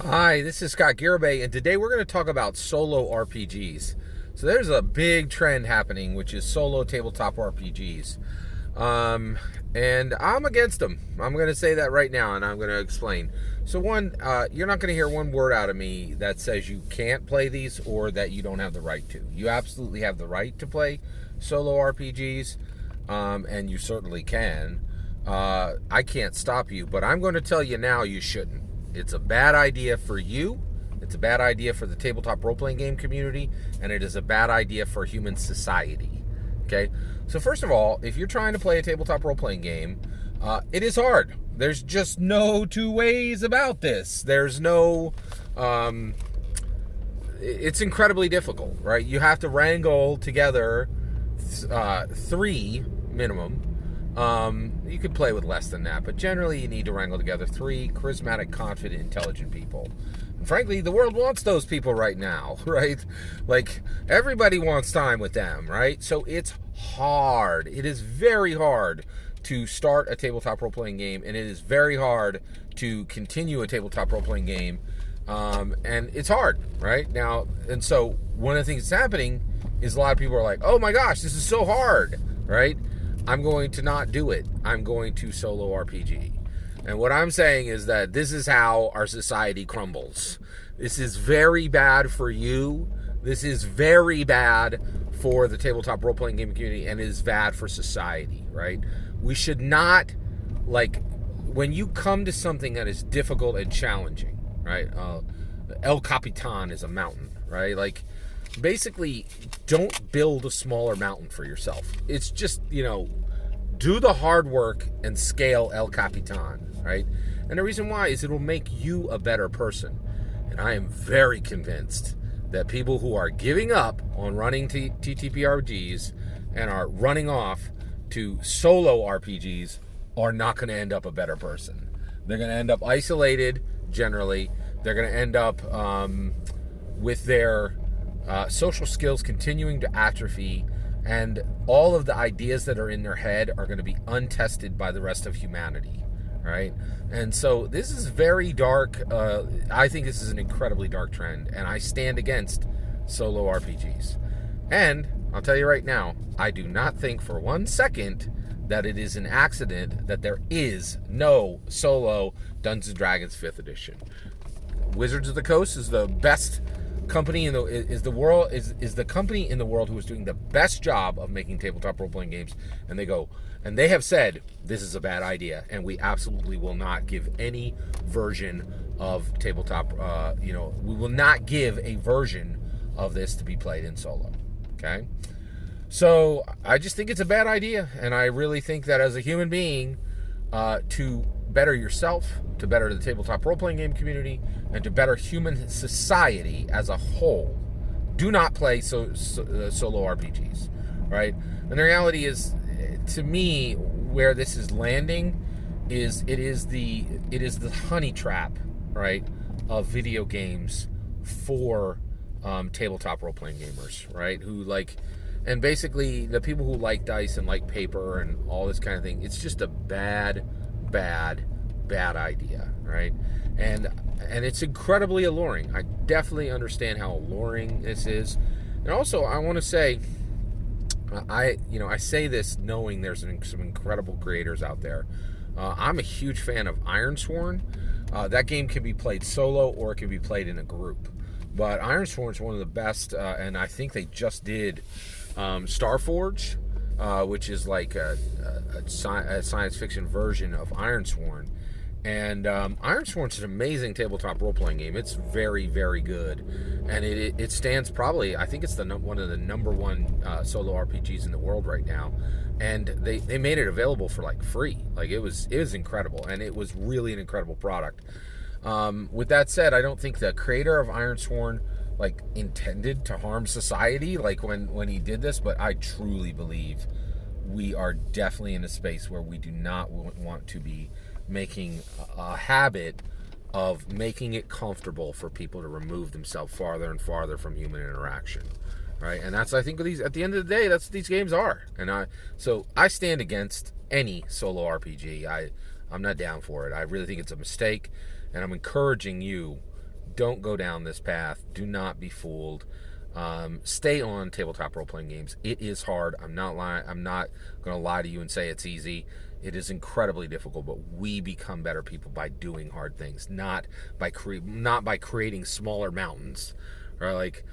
Hi, this is Scott Garibay, and today we're going to talk about solo RPGs. So there's a big trend happening, which is solo tabletop RPGs. And I'm against them. I'm going to say that right now, and I'm going to explain. So one, you're not going to hear one word out of me that says you can't play these or that you don't have the right to. You absolutely have the right to play solo RPGs, and you certainly can. I can't stop you, but I'm going to tell you now you shouldn't. It's a bad idea for you. It's a bad idea for the tabletop role-playing game community, and it is a bad idea for human society. Okay? So first of all, if you're trying to play a tabletop role-playing game, it is hard. There's just no two ways about this. There's no... it's incredibly difficult, right? You have to wrangle together three minimum. You could play with less than that, but generally you need to wrangle together three charismatic, confident, intelligent people. And frankly, the world wants those people right now, right? Like, everybody wants time with them, right? So it's hard. It is very hard to start a tabletop role-playing game, and it is very hard to continue a tabletop role-playing game. And it's hard, right? Now, and so one of the things that's happening is a lot of people are like, oh my gosh, this is so hard, right? I'm going to not do it. I'm going to solo RPG. And what I'm saying is that this is how our society crumbles. This is very bad for you. This is very bad for the tabletop role-playing game community, and it is bad for society, right? We should not, like, when you come to something that is difficult and challenging, right? El Capitan is a mountain, right? Like, basically, don't build a smaller mountain for yourself. It's just, do the hard work and scale El Capitan, right? And the reason why is it will make you a better person. And I am very convinced that people who are giving up on running TTRPGs and are running off to solo RPGs are not going to end up a better person. They're going to end up isolated, generally. They're going to end up with their social skills continuing to atrophy, and all of the ideas that are in their head are going to be untested by the rest of humanity, right? And so this is very dark. I think this is an incredibly dark trend, and I stand against solo RPGs. And I'll tell you right now, I do not think for 1 second that it is an accident that there is no solo Dungeons & Dragons 5th edition. Wizards of the Coast is the best company in the company in the world who is doing the best job of making tabletop role-playing games, and they have said this is a bad idea, and we absolutely will not give any version of tabletop we will not give a version of this to be played in solo. Okay, so I just think it's a bad idea, and I really think that as a human being, to better yourself, to better the tabletop role-playing game community, and to better human society as a whole, do not play solo RPGs, right? And the reality is, to me, where this is landing is it is the honey trap, right, of video games for tabletop role-playing gamers, right? Who like, and basically the people who like dice and like paper and all this kind of thing. It's just a bad idea, right? And it's incredibly alluring. I definitely understand how alluring this is. And also, I want to say, I say this knowing there's some incredible creators out there. I'm a huge fan of Ironsworn. That game can be played solo or it can be played in a group. But Ironsworn is one of the best, and I think they just did Starforge, which is like a science fiction version of Ironsworn. And Ironsworn's an amazing tabletop role-playing game. It's very, very good, and it stands probably, I think it's one of the number one solo RPGs in the world right now. And they made it available for like free. Like it was incredible, and it was really an incredible product. With that said, I don't think the creator of Ironsworn like intended to harm society like when he did this, but I truly believe we are definitely in a space where we do not want to be making a habit of making it comfortable for people to remove themselves farther and farther from human interaction, right? And that's, I think, at the end of the day, that's what these games are. And so I stand against any solo RPG. I'm not down for it. I really think it's a mistake, and I'm encouraging you don't go down this path. Do not be fooled. Stay on tabletop role-playing games. It is hard. I'm not lying. I'm not going to lie to you and say it's easy. It is incredibly difficult, but we become better people by doing hard things, not by creating smaller mountains. Right? Like,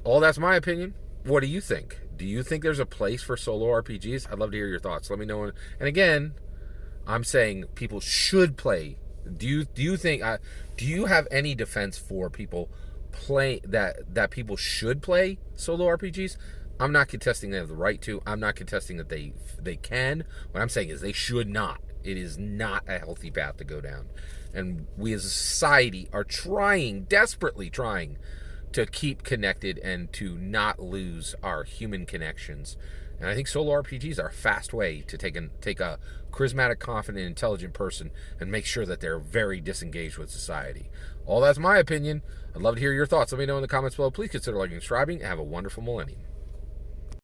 all that's my opinion. What do you think? Do you think there's a place for solo RPGs? I'd love to hear your thoughts. Let me know. And again, I'm saying people should play. Do you think? Do you have any defense for people play that people should play solo RPGs? I'm not contesting they have the right to. I'm not contesting that they can. What I'm saying is they should not. It is not a healthy path to go down. And we as a society are desperately trying to keep connected and to not lose our human connections. And I think solo RPGs are a fast way to take a charismatic, confident, intelligent person and make sure that they're very disengaged with society. All that's my opinion. I'd love to hear your thoughts. Let me know in the comments below. Please consider liking and subscribing. Have a wonderful millennium.